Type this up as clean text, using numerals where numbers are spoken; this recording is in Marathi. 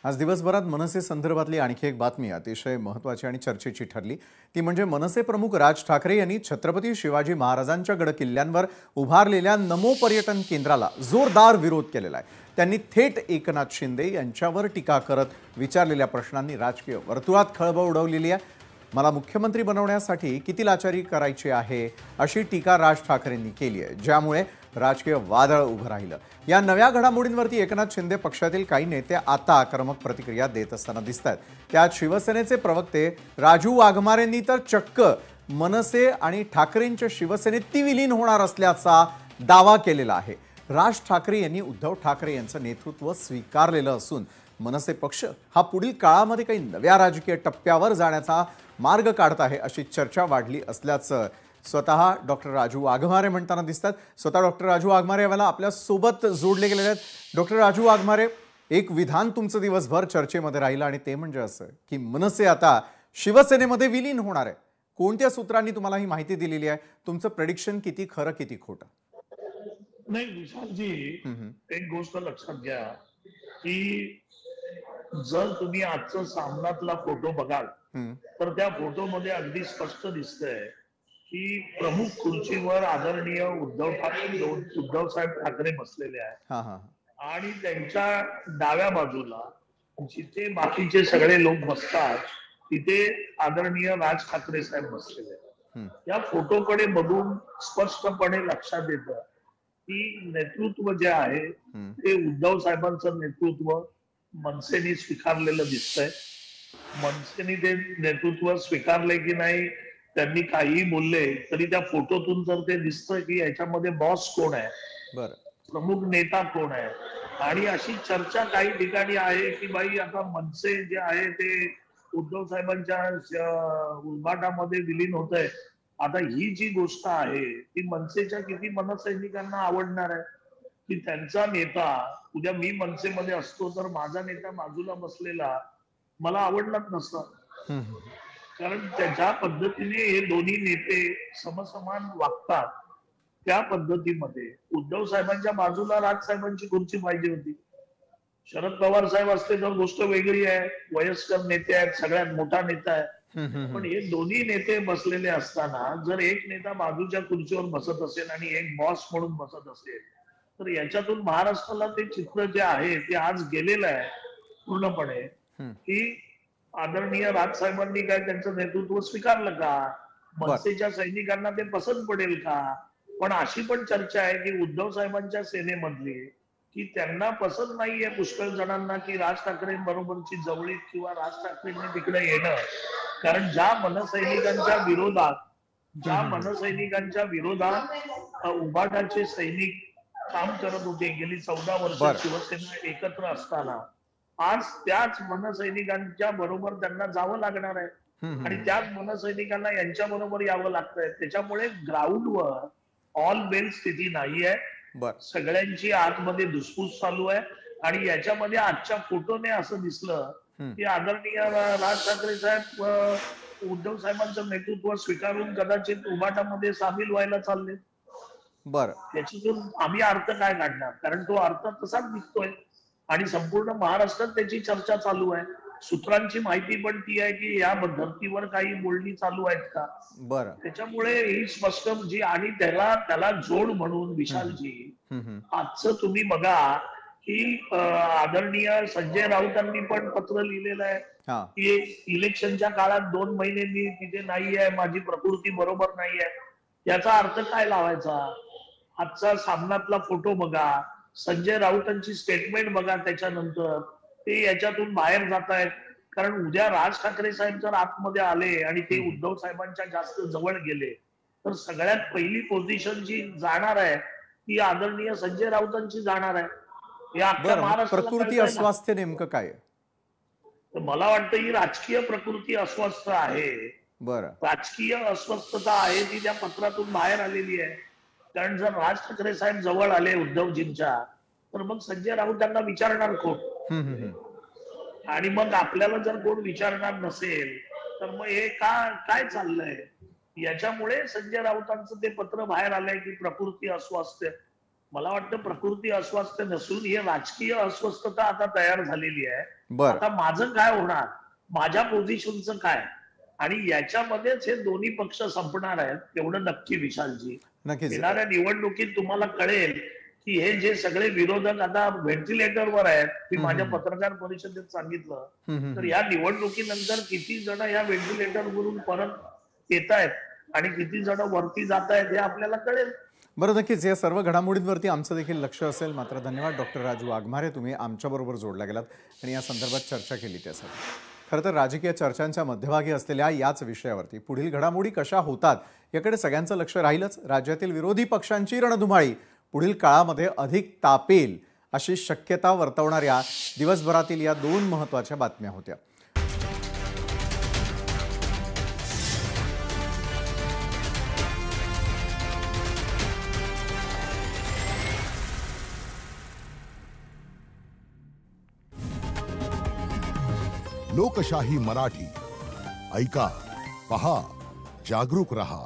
आज दिवसभरात मनसे संदर्भातली आणखी एक बातमी अतिशय महत्त्वाची आणि चर्चेची ठरली। ती म्हणजे मनसे प्रमुख राज ठाकरे यांनी छत्रपती शिवाजी महाराजांच्या गड किल्ल्यांवर उभारलेल्या नमो पर्यटन केंद्राला जोरदार विरोध केलेला आहे। त्यांनी थेट एकनाथ शिंदे यांच्यावर टीका करत विचारलेल्या प्रश्नांनी राजकीय वर्तुळात खळबळ उडवलेली आहे। मला मुख्यमंत्री बनवण्यासाठी किती लाचारी करायची आहे अशी टीका राज ठाकरेंनी केली आहे, ज्यामुळे राजकीय वादळ उभं राहिलं। या नव्या घडामोडींवरती एकनाथ शिंदे पक्षातील काही नेते आता आक्रमक प्रतिक्रिया देत असताना दिसतात। त्यात शिवसेनेचे प्रवक्ते राजू वाघमारेंनी तर चक्क मनसे आणि ठाकरेंच्या शिवसेनेत ती विलीन होणार असल्याचा दावा केलेला आहे। राज ठाकरे यांनी उद्धव ठाकरे यांचं नेतृत्व स्वीकारलेलं असून मनसे पक्ष हा पुढील काळामध्ये काही नव्या राजकीय टप्प्यावर जाण्याचा मार्ग काढत आहे अशी चर्चा वाढली असल्याचं स्वतः डॉक्टर राजू वाघमारे म्हणताना दिसतात। स्वतः डॉक्टर राजू वाघमारे यावेळेला आपल्या सोबत जोडले गेलेले आहेत। डॉक्टर राजू वाघमारे, एक विधान तुमचं दिवसभर चर्चेमध्ये राहिलं आणि ते म्हणजे असं की मनसे आता शिवसेनेमध्ये विलीन होणार आहे। कोणत्या सूत्रांनी तुम्हाला ही माहिती दिलेली आहे? तुमचं प्रेडिक्शन किती खरं किती खोटं? नाही विशालजी, एक गोष्ट लक्षात घ्या की जर तुम्ही आजचा सामनातला फोटो बघाल तर त्या फोटोमध्ये अगदी स्पष्ट दिसतंय की प्रमुख खुर्चीवर आदरणीय उद्धव साहेब ठाकरे बसलेले आहेत आणि त्यांच्या डाव्या बाजूला जिथे बाकीचे सगळे लोक बसतात तिथे आदरणीय राज ठाकरे साहेब बसलेले आहेत। या फोटोकडे बघून स्पष्टपणे लक्षात येतं की नेतृत्व जे आहे ते उद्धव साहेबांचं नेतृत्व मनसेने स्वीकारलेलं दिसतंय। मनसेने ते नेतृत्व स्वीकारले की नाही, त्यांनी काहीही बोलले तरी त्या फोटोतून जर ते दिसतं की याच्यामध्ये बॉस कोण आहे, प्रमुख नेता कोण आहे, आणि अशी चर्चा काही ठिकाणी आहे की बाई आता मनसे जे आहे ते उद्धव साहेबांच्या उभाटामध्ये विलीन होत आहे। आता ही जी गोष्ट आहे ती मनसेच्या किती मनसैनिकांना आवडणार आहे की त्यांचा नेता, उद्या मी मनसेमध्ये असतो तर माझा नेता बाजूला बसलेला मला आवडलाच नसतं। कारण ज्या पद्धतीने हे दोन्ही नेते समसमान वागतात त्या पद्धतीमध्ये उद्धव साहेबांच्या बाजूला राज साहेबांची खुर्ची पाहिजे होती। शरद पवार साहेब असते तर गोष्ट वेगळी आहे, वयस्कर नेते आहेत, सगळ्यात मोठा नेता आहे। पण हे दोन्ही नेते बसलेले असताना जर एक नेता बाजूच्या खुर्चीवर बसत असेल आणि एक बॉस म्हणून बसत असेल तर याच्यातून महाराष्ट्राला ते चित्र जे आहे ते आज गेलेलं आहे पूर्णपणे की आदरणीय राज साहेबांनी काय त्यांचं नेतृत्व स्वीकारलं का, मनसेच्या सैनिकांना ते पसंत पडेल का। पण अशी पण चर्चा आहे की उद्धव साहेबांच्या सेनेमधली की त्यांना पसंत नाहीये पुष्कळ जणांना की राज ठाकरे बरोबरची जवळीक किंवा राज ठाकरेंनी तिकडे येणं। कारण ज्या मनसैनिकांच्या विरोधात उभाटाचे सैनिक काम करत होते गेली 14 वर्ष शिवसेना एकत्र असताना, आज त्याच मनसैनिकांच्या बरोबर त्यांना जावं लागणार आहे आणि त्याच मनसैनिकांना यांच्या बरोबर यावं लागतंय। त्याच्यामुळे ग्राउंडवर ऑल वेल स्थिती नाहीये, सगळ्यांची आतमध्ये धुसफूस चालू आहे। आणि याच्यामध्ये आजच्या फोटोने असं दिसलं की आदरणीय राज ठाकरे साहेब उद्धव साहेबांचं नेतृत्व स्वीकारून कदाचित उभाटामध्ये सामील व्हायला चालले। त्याच्यातून आम्ही अर्थ काय काढणार, कारण तो अर्थ तसाच दिसतोय आणि संपूर्ण महाराष्ट्रात त्याची चर्चा चालू आहे। सूत्रांची माहिती पण ती आहे की या धर्तीवर काही बोलणी चालू आहेत का। त्याच्यामुळे ही स्पष्ट जी, आणि त्याला जोड म्हणून विशालजी आजचं तुम्ही बघा की आदरणीय संजय राऊतांनी पण पत्र लिहिलेलं आहे की इलेक्शनच्या काळात 2 महिने मी तिथे नाहीये, माझी प्रकृती बरोबर नाहीये। याचा अर्थ काय लावायचा? आजचा सामनातला फोटो बघा, संजय राऊतांची स्टेटमेंट बघा, त्याच्यानंतर ते याच्यातून बाहेर जात आहेत। कारण उद्या राज ठाकरे साहेब जर आतमध्ये आले आणि ते उद्धव साहेबांच्या जास्त जवळ गेले तर सगळ्यात पहिली पोझिशन जी जाणार आहे ती आदरणीय संजय राऊतांची जाणार आहे। प्रकृती अस्वास्थ्य नेमकं काय? मला वाटतं ही राजकीय प्रकृती अस्वस्थ आहे। राजकीय अस्वस्थता आहे ती त्या पत्रातून बाहेर आलेली आहे। कारण जर राज ठाकरे साहेब जवळ आले उद्धवजींच्या तर मग संजय राऊतांना विचारणार कोण? आणि मग आपल्याला जर कोण विचारणार नसेल तर मग हे काय चाललंय? याच्यामुळे संजय राऊतांचं ते पत्र बाहेर आलंय की प्रकृती अस्वास्थ्य। मला वाटतं प्रकृती अस्वस्थ नसून ही राजकीय अस्वस्थता आता तयार झालेली आहे. बर. आता माझं काय होणार, माझ्या पोझिशनचं काय, आणि याच्यामध्येच हे दोन्ही पक्ष संपणार आहेत एवढं नक्की विशालजी. नक्कीच. येणाऱ्या निवडणुकीत तुम्हाला कळेल की हे जे सगळे विरोधक आता व्हेंटिलेटरवर आहेत, मी माझ्या पत्रकार परिषदेत सांगितलं, तर या निवडणुकीनंतर किती जण या व्हेंटिलेटरवरून परत येत आहेत आणि किती जण वरती जात आहेत हे आपल्याला कळेल. बरं, नक्कीच या सर्व घडामोडींवरती आमचं देखील लक्ष असेल. मात्र धन्यवाद डॉक्टर राजू वाघमारे, तुम्ही आमच्याबरोबर जोडला गेलात आणि या संदर्भात चर्चा केली त्यासाठी. खरं तर राजकीय चर्चांच्या मध्यभागी असलेल्या याच विषयावरती पुढील घडामोडी कशा होतात याकडे सगळ्यांचं लक्ष राहीलच. राज्यातील विरोधी पक्षांची रणधुमाळी पुढील काळामध्ये अधिक तापेल अशी शक्यता वर्तवणाऱ्या दिवसभरातील या दोन महत्त्वाच्या बातम्या होत्या. लोकशाही मराठी ऐका, पहा, जागरूक रहा.